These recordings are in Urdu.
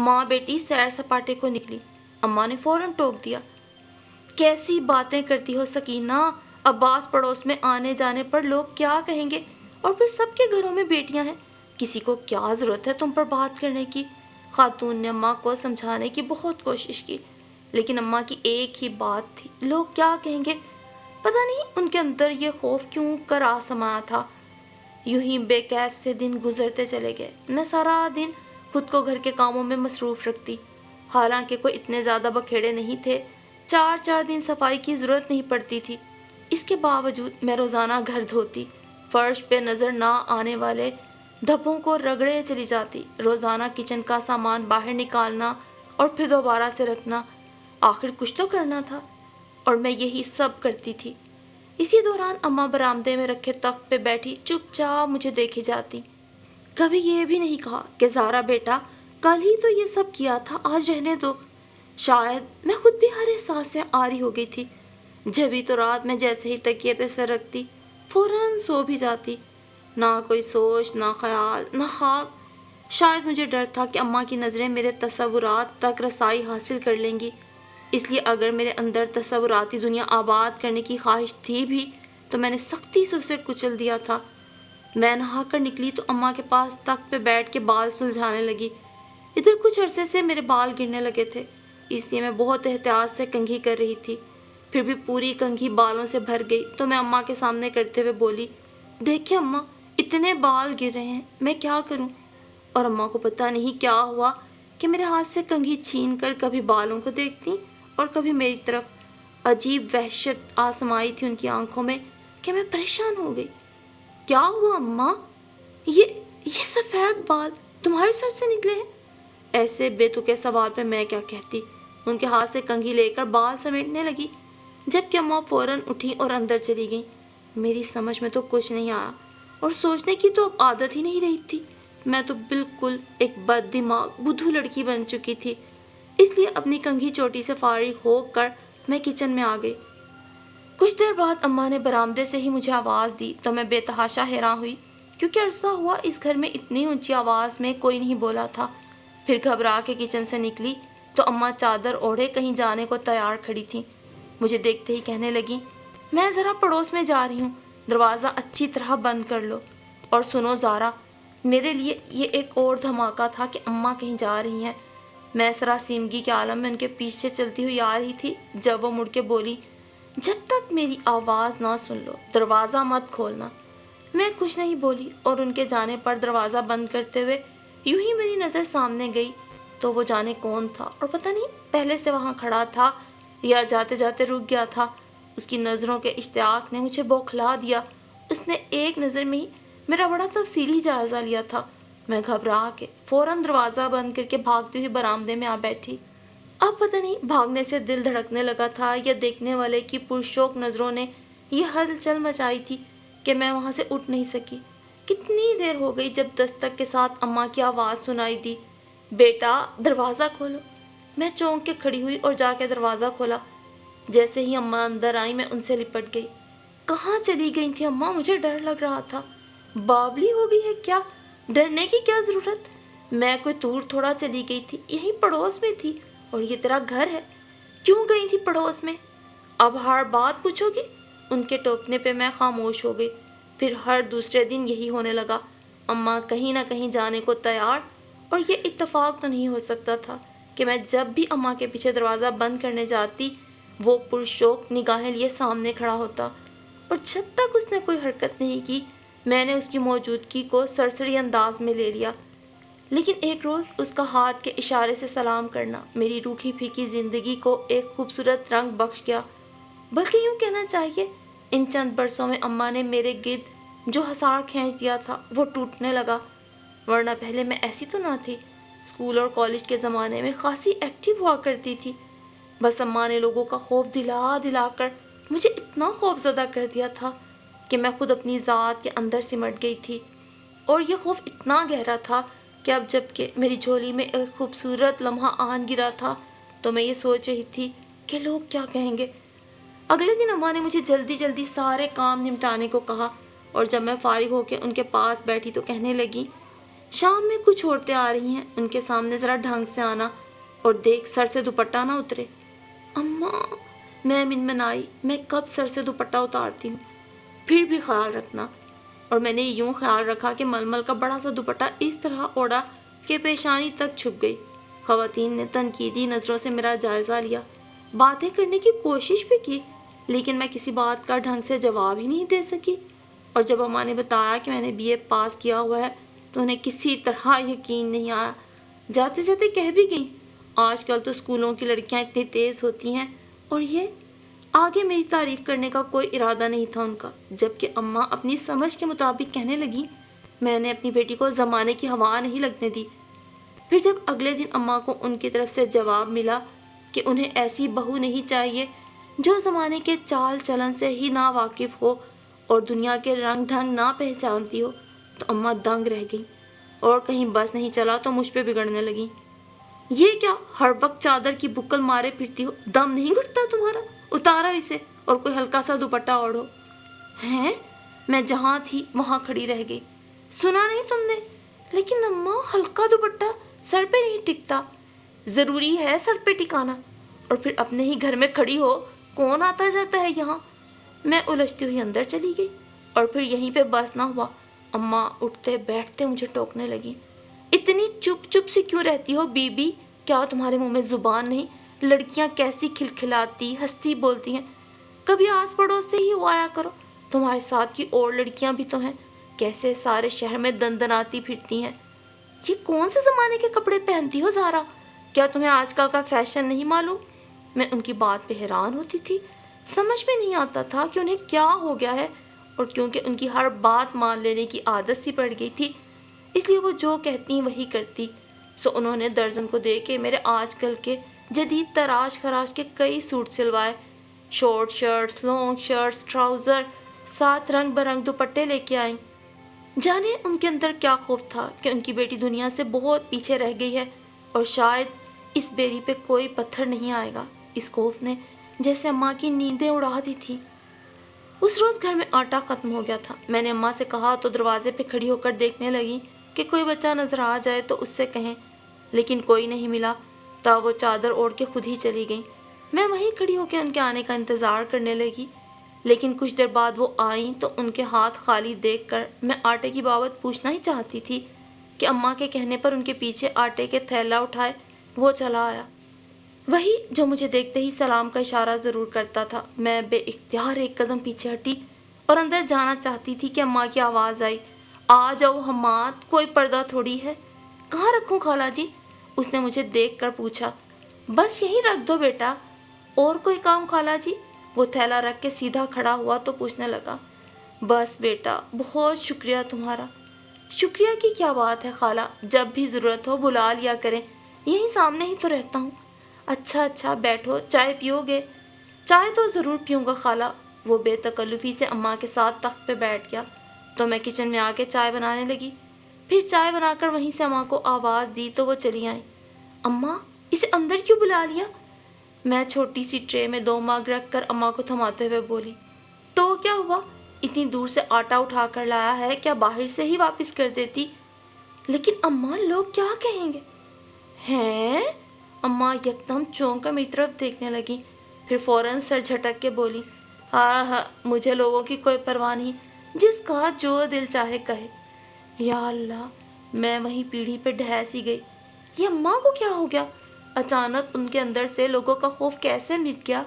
ماں بیٹی سیر سپاٹے کو نکلی۔ اماں نے فوراً ٹوک دیا، کیسی باتیں کرتی ہو سکینہ، عباس پڑوس میں آنے جانے پر لوگ کیا کہیں گے؟ اور پھر سب کے گھروں میں بیٹیاں ہیں، کسی کو کیا ضرورت ہے تم پر بات کرنے کی؟ خاتون نے اماں کو سمجھانے کی بہت کوشش کی، لیکن اماں کی ایک ہی بات تھی، لوگ کیا کہیں گے؟ پتہ نہیں ان کے اندر یہ خوف کیوں کر آ سمایا تھا۔ یوں ہی بے کیف سے دن گزرتے چلے گئے۔ میں سارا دن خود کو گھر کے کاموں میں مصروف رکھتی، حالانکہ کوئی اتنے زیادہ بکھیڑے نہیں تھے، 4 دن صفائی کی ضرورت نہیں پڑتی تھی۔ اس کے باوجود میں روزانہ گھر دھوتی، فرش پہ نظر نہ آنے والے دھبوں کو رگڑے چلی جاتی، روزانہ کچن کا سامان باہر نکالنا اور پھر دوبارہ سے رکھنا، آخر کچھ تو کرنا تھا، اور میں یہی سب کرتی تھی۔ اسی دوران اماں برآمدے میں رکھے تخت پہ بیٹھی چپ چاپ مجھے دیکھے جاتی، کبھی یہ بھی نہیں کہا کہ زارا بیٹا کل ہی تو یہ سب کیا تھا، آج رہنے دو۔ شاید میں خود بھی ہر احساس سے عاری ہو گئی تھی، جبھی تو رات میں جیسے ہی تکیے پہ سر رکھتی فوراً سو بھی جاتی، نہ کوئی سوچ، نہ خیال، نہ خواب۔ شاید مجھے ڈر تھا کہ اماں کی نظریں میرے تصورات تک رسائی حاصل کر لیں گی، اس لیے اگر میرے اندر تصوراتی دنیا آباد کرنے کی خواہش تھی بھی تو میں نے سختی سے اسے کچل دیا تھا۔ میں نہا کر نکلی تو اماں کے پاس تخت پہ بیٹھ کے بال سلجھانے لگی۔ ادھر کچھ عرصے سے میرے بال گرنے لگے تھے، اس لیے میں بہت احتیاط سے کنگھی کر رہی تھی، پھر بھی پوری کنگھی بالوں سے بھر گئی تو میں اماں کے سامنے کرتے ہوئے بولی، دیکھیں اماں، اتنے بال گر رہے ہیں، میں کیا کروں؟ اور اماں کو پتہ نہیں کیا ہوا کہ میرے ہاتھ سے کنگھی چھین کر کبھی بالوں کو دیکھتی اور کبھی میری طرف۔ عجیب وحشت آسمائی تھی ان کی آنکھوں میں کہ میں پریشان ہو گئی۔ کیا ہوا اماں؟ یہ سفید بال تمہارے سر سے نکلے ہیں؟ ایسے بے تکے سوال پہ میں کیا کہتی، ان کے ہاتھ سے کنگھی لے کر بال سمیٹنے لگی، جبکہ اماں فوراً اٹھی اور اندر چلی گئیں۔ میری سمجھ میں تو کچھ نہیں آیا، اور سوچنے کی تو اب عادت ہی نہیں رہی تھی، میں تو بالکل ایک بد دماغ بدھو لڑکی بن چکی تھی۔ اس لیے اپنی کنگھی چوٹی سے فارغ ہو کر میں کچن میں آ گئی۔ کچھ دیر بعد اماں نے برآمدے سے ہی مجھے آواز دی تو میں بے تحاشا حیران ہوئی، کیونکہ عرصہ ہوا اس گھر میں اتنی اونچی آواز میں کوئی نہیں بولا تھا۔ پھر گھبرا کے کچن سے نکلی تو اماں چادر اوڑھے کہیں جانے کو تیار کھڑی تھیں۔ مجھے دیکھتے ہی کہنے لگیں، میں ذرا پڑوس میں جا رہی ہوں، دروازہ اچھی طرح بند کر لو۔ اور سنو زارا، میرے لیے یہ ایک اور دھماکہ تھا کہ اماں کہیں جا رہی ہیں۔ میں سراسیمگی کے عالم میں ان کے پیچھے چلتی ہوئی آ رہی تھی جب وہ مڑ کے بولی، جب تک میری آواز نہ سن لو دروازہ مت کھولنا۔ میں کچھ نہیں بولی اور ان کے جانے پر دروازہ بند کرتے ہوئے یوں ہی میری نظر سامنے گئی تو وہ جانے کون تھا، اور پتہ نہیں پہلے سے وہاں کھڑا تھا یا جاتے جاتے رک گیا تھا۔ اس کی نظروں کے اشتیاق نے مجھے بوکھلا دیا۔ اس نے ایک نظر میں ہی میرا بڑا تفصیلی جائزہ لیا تھا۔ میں گھبرا کے فوراً دروازہ بند کر کے بھاگتی ہوئی برآمدے میں آ بیٹھی۔ اب پتہ نہیں بھاگنے سے دل دھڑکنے لگا تھا یا دیکھنے والے کی پرشوق نظروں نے یہ ہلچل مچائی تھی کہ میں وہاں سے اٹھ نہیں سکی۔ کتنی دیر ہو گئی جب دستک کے ساتھ اماں کی آواز سنائی دی، بیٹا دروازہ کھولو۔ میں چونک کے کھڑی ہوئی اور جا کے دروازہ کھولا۔ جیسے ہی اماں اندر آئی میں ان سے لپٹ گئی۔ کہاں چلی گئی تھی اماں؟ مجھے ڈر لگ رہا تھا۔ بابلی ہو گئی ہے کیا؟ ڈرنے کی کیا ضرورت؟ میں کوئی دور تھوڑا چلی گئی تھی، یہیں پڑوس میں تھی، اور یہ تیرا گھر ہے، کیوں گئی تھی پڑوس میں؟ اب ہر بات پوچھو گی؟ ان کے ٹوکنے پہ میں خاموش ہو گئی۔ پھر ہر دوسرے دن یہی ہونے لگا، اماں کہیں نہ کہیں جانے کو تیار، اور یہ اتفاق تو نہیں ہو سکتا تھا کہ میں جب بھی اماں کے پیچھے دروازہ بند کرنے جاتی وہ پرشوق نگاہیں لیے سامنے کھڑا ہوتا، اور جب تک اس نے کوئی حرکت نہیں کی میں نے اس کی موجودگی کو سرسری انداز میں لے لیا۔ لیکن ایک روز اس کا ہاتھ کے اشارے سے سلام کرنا میری روکھی پھیکی زندگی کو ایک خوبصورت رنگ بخش گیا، بلکہ یوں کہنا چاہیے ان چند برسوں میں اماں نے میرے گرد جو حصار کھینچ دیا تھا وہ ٹوٹنے لگا، ورنہ پہلے میں ایسی تو نہ تھی۔ اسکول اور کالج کے زمانے میں خاصی ایکٹیو ہوا کرتی تھی، بس اماں نے لوگوں کا خوف دلا دلا کر مجھے اتنا خوف زدہ کر دیا تھا کہ میں خود اپنی ذات کے اندر سمٹ گئی تھی، اور یہ خوف اتنا گہرا تھا کہ اب جب کہ میری جھولی میں ایک خوبصورت لمحہ آن گرا تھا تو میں یہ سوچ رہی تھی کہ لوگ کیا کہیں گے۔ اگلے دن اماں نے مجھے جلدی جلدی سارے کام نمٹانے کو کہا، اور جب میں فارغ ہو کے ان کے پاس بیٹھی تو کہنے لگی، شام میں کچھ عورتیں آ رہی ہیں، ان کے سامنے ذرا ڈھنگ سے آنا اور دیکھ سر سے دوپٹہ نہ اترے۔ اماں، میں منمنائی، میں کب سر سے دوپٹہ اتارتی ہوں، پھر بھی خیال رکھنا۔ اور میں نے یوں خیال رکھا کہ ململ کا بڑا سا دوپٹہ اس طرح اوڑا کہ پیشانی تک چھپ گئی۔ خواتین نے تنقیدی نظروں سے میرا جائزہ لیا، باتیں کرنے کی کوشش بھی کی، لیکن میں کسی بات کا ڈھنگ سے جواب ہی نہیں دے سکی۔ اور جب اماں نے بتایا کہ میں نے BA پاس کیا ہوا ہے تو انہیں کسی طرح یقین نہیں آیا۔ جاتے جاتے کہہ بھی گئیں، آج کل تو اسکولوں کی لڑکیاں اتنی تیز ہوتی ہیں، اور یہ آگے میری تعریف کرنے کا کوئی ارادہ نہیں تھا ان کا، جبکہ اماں اپنی سمجھ کے مطابق کہنے لگی۔ میں نے اپنی بیٹی کو زمانے کی ہوا نہیں لگنے دی۔ پھر جب اگلے دن اماں کو ان کی طرف سے جواب ملا کہ انہیں ایسی بہو نہیں چاہیے جو زمانے کے چال چلن سے ہی نا واقف ہو اور دنیا کے رنگ ڈھنگ نہ پہچانتی ہو، تو اماں دنگ رہ گئی اور کہیں بس نہیں چلا تو مجھ پہ بگڑنے لگی۔ یہ کیا ہر وقت چادر کی بکل مارے پھرتی ہو، دم نہیں گھٹتا تمہارا؟ اتارو اسے اور کوئی ہلکا سا دوپٹہ اوڑھو۔ ہیں؟ میں جہاں تھی وہاں کھڑی رہ گئی۔ سنا نہیں تم نے؟ لیکن اماں، ہلکا دوپٹہ سر پہ نہیں ٹکتا۔ ضروری ہے سر پہ ٹکانا؟ اور پھر اپنے ہی گھر میں کھڑی ہو، کون آتا جاتا ہے یہاں؟ میں الجھتی ہوئی اندر چلی گئی اور پھر یہیں پہ بس نہ ہوا، اماں اٹھتے بیٹھتے مجھے ٹوکنے لگی۔ اتنی چپ چپ سے کیوں رہتی ہو بی بی؟ کیا تمہارے منہ میں زبان نہیں؟ لڑکیاں کیسی کھلکھلاتی ہنستی بولتی ہیں، کبھی آس پڑوس سے ہی ہو آیا کرو۔ تمہارے ساتھ کی اور لڑکیاں بھی تو ہیں، کیسے سارے شہر میں دندناتی پھرتی ہیں۔ یہ کون سے زمانے کے کپڑے پہنتی ہو زارا؟ کیا تمہیں آج کل کا فیشن نہیں معلوم؟ میں ان کی بات پہ حیران ہوتی تھی، سمجھ میں نہیں آتا تھا کہ انہیں کیا ہو گیا ہے، اور کیونکہ ان کی ہر بات مان لینے کی عادت سی پڑ گئی تھی، اس لیے وہ جو کہتی وہی کرتی۔ سو انہوں نے درجن کو دے کے میرے آج کل کے جدید تراش خراش کے کئی سوٹ سلوائے، short shirts, long shirts, trouser, ساتھ رنگ برنگ دوپٹے لے کے آئیں۔ جانے ان کے اندر کیا خوف تھا کہ ان کی بیٹی دنیا سے بہت پیچھے رہ گئی ہے اور شاید اس بیری پہ کوئی پتھر نہیں آئے گا۔ اس خوف نے جیسے اماں کی نیندیں اڑا دی تھی۔ اس روز گھر میں آٹا ختم ہو گیا تھا۔ میں نے اماں سے کہا تو دروازے پہ کھڑی ہو کر دیکھنے لگی کہ کوئی بچہ نظر آ جائے تو اس سے کہیں، لیکن کوئی نہیں ملا، تب وہ چادر اوڑھ کے خود ہی چلی گئیں۔ میں وہیں کھڑی ہو کے ان کے آنے کا انتظار کرنے لگی، لیکن کچھ دیر بعد وہ آئیں تو ان کے ہاتھ خالی دیکھ کر میں آٹے کی بابت پوچھنا ہی چاہتی تھی کہ اماں کے کہنے پر ان کے پیچھے آٹے کے تھیلا اٹھائے وہ چلا آیا، وہی جو مجھے دیکھتے ہی سلام کا اشارہ ضرور کرتا تھا۔ میں بے اختیار ایک قدم پیچھے ہٹی اور اندر جانا چاہتی تھی کہ اماں کی آواز آئی، آ جاؤ حماد، کوئی پردہ تھوڑی ہے۔ کہاں رکھوں خالہ جی؟ اس نے مجھے دیکھ کر پوچھا۔ بس یہیں رکھ دو بیٹا۔ اور کوئی کام خالہ جی؟ وہ تھیلا رکھ کے سیدھا کھڑا ہوا تو پوچھنے لگا۔ بس بیٹا، بہت شکریہ تمہارا۔ شکریہ کی کیا بات ہے خالہ، جب بھی ضرورت ہو بلا لیا کریں، یہیں سامنے ہی تو رہتا ہوں۔ اچھا اچھا بیٹھو، چائے پیو گے؟ چائے تو ضرور پیوں گا خالہ۔ وہ بے تکلفی سے اماں کے ساتھ تخت پہ بیٹھ گیا تو میں کچن میں آ کے چائے بنانے لگی۔ پھر چائے بنا کر وہیں سے اماں کو آواز دی تو وہ چلی آئیں۔ اماں، اسے اندر کیوں بلا لیا؟ میں چھوٹی سی ٹرے میں 2 مگ رکھ کر اماں کو تھماتے ہوئے بولی۔ تو کیا ہوا؟ اتنی دور سے آٹا اٹھا کر لایا ہے، کیا باہر سے ہی واپس کر دیتی؟ لیکن اماں، لوگ کیا کہیں گے؟ ہیں؟ اماں یکدم چونک کر میری طرف دیکھنے لگی، پھر فوراً سر جھٹک کے بولی، ہاں ہاں، مجھے لوگوں کی کوئی پرواہ نہیں، جس کا جو دل چاہے کہے۔ یا اللہ، میں وہیں پیڑھی پہ ڈھہ سی گئی۔ یہ اماں کو کیا ہو گیا؟ اچانک ان کے اندر سے لوگوں کا خوف کیسے مٹ گیا؟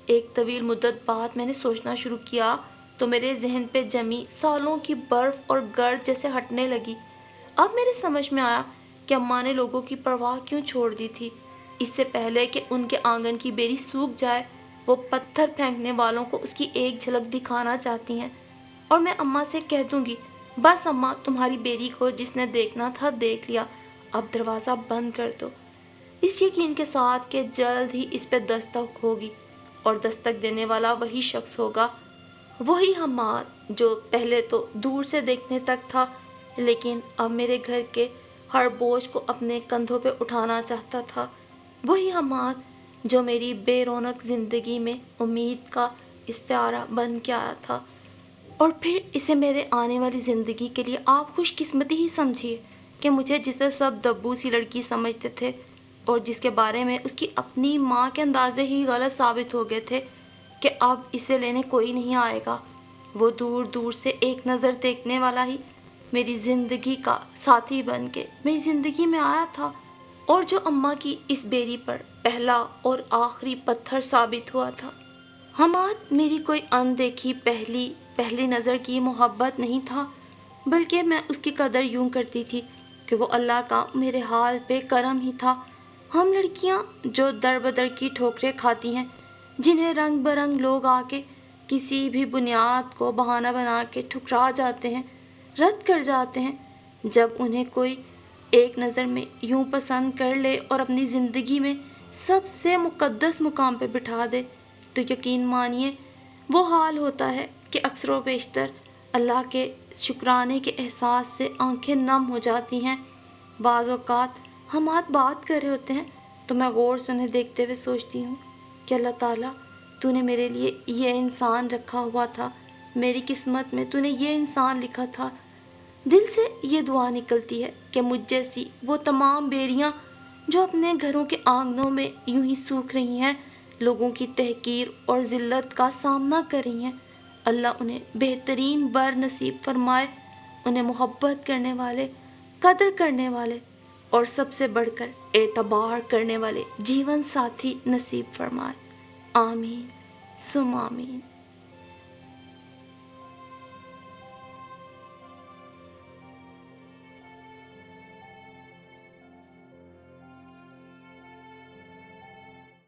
ایک طویل مدت بعد میں نے سوچنا شروع کیا تو میرے ذہن پہ جمی سالوں کی برف اور گرد جیسے ہٹنے لگی۔ اب میرے سمجھ میں آیا کہ اماں نے لوگوں کی پرواہ کیوں چھوڑ دی تھی۔ اس سے پہلے کہ ان کے آنگن کی بیری سوکھ جائے، وہ پتھر پھینکنے والوں کو اس کی ایک جھلک دکھانا چاہتی ہیں، اور میں اماں سے کہہ دوں گی، بس اماں، تمہاری بیری کو جس نے دیکھنا تھا دیکھ لیا، اب دروازہ بند کر دو، اس یقین کے ساتھ کہ جلد ہی اس پہ دستک ہوگی، اور دستک دینے والا وہی شخص ہوگا، وہی حماد جو پہلے تو دور سے دیکھنے تک تھا، لیکن اب میرے گھر کے ہر بوجھ کو اپنے کندھوں پہ اٹھانا چاہتا تھا، وہی حماد جو میری بے رونق زندگی میں امید کا استعارہ بن کے آیا تھا، اور پھر اسے میرے آنے والی زندگی کے لیے آپ خوش قسمتی ہی سمجھیے کہ مجھے جسے سب دبو سی لڑکی سمجھتے تھے اور جس کے بارے میں اس کی اپنی ماں کے اندازے ہی غلط ثابت ہو گئے تھے کہ اب اسے لینے کوئی نہیں آئے گا، وہ دور دور سے ایک نظر دیکھنے والا ہی میری زندگی کا ساتھی بن کے میری زندگی میں آیا تھا، اور جو اماں کی اس بیری پر پہلا اور آخری پتھر ثابت ہوا تھا۔ حماد میری کوئی اندیکھی پہلی نظر کی محبت نہیں تھا، بلکہ میں اس کی قدر یوں کرتی تھی کہ وہ اللہ کا میرے حال پہ کرم ہی تھا۔ ہم لڑکیاں جو در بدر کی ٹھوکریں کھاتی ہیں، جنہیں رنگ برنگ لوگ آ کے کسی بھی بنیاد کو بہانہ بنا کے ٹھکرا جاتے ہیں، رد کر جاتے ہیں، جب انہیں کوئی ایک نظر میں یوں پسند کر لے اور اپنی زندگی میں سب سے مقدس مقام پہ بٹھا دے، تو یقین مانیے وہ حال ہوتا ہے کہ اکثر و بیشتر اللہ کے شکرانے کے احساس سے آنکھیں نم ہو جاتی ہیں۔ بعض اوقات حماد بات کر رہے ہوتے ہیں تو میں غور سے انہیں دیکھتے ہوئے سوچتی ہوں کہ اللہ تعالیٰ تو نے میرے لیے یہ انسان رکھا ہوا تھا، میری قسمت میں تو نے یہ انسان لکھا تھا۔ دل سے یہ دعا نکلتی ہے کہ مجھ جیسی وہ تمام بیریاں جو اپنے گھروں کے آنگنوں میں یوں ہی سوکھ رہی ہیں، لوگوں کی تحقیر اور ذلت کا سامنا کر رہی ہیں، اللہ انہیں بہترین بر نصیب فرمائے، انہیں محبت کرنے والے، قدر کرنے والے اور سب سے بڑھ کر اعتبار کرنے والے جیون ساتھی نصیب فرمائے۔ آمین ثم آمین۔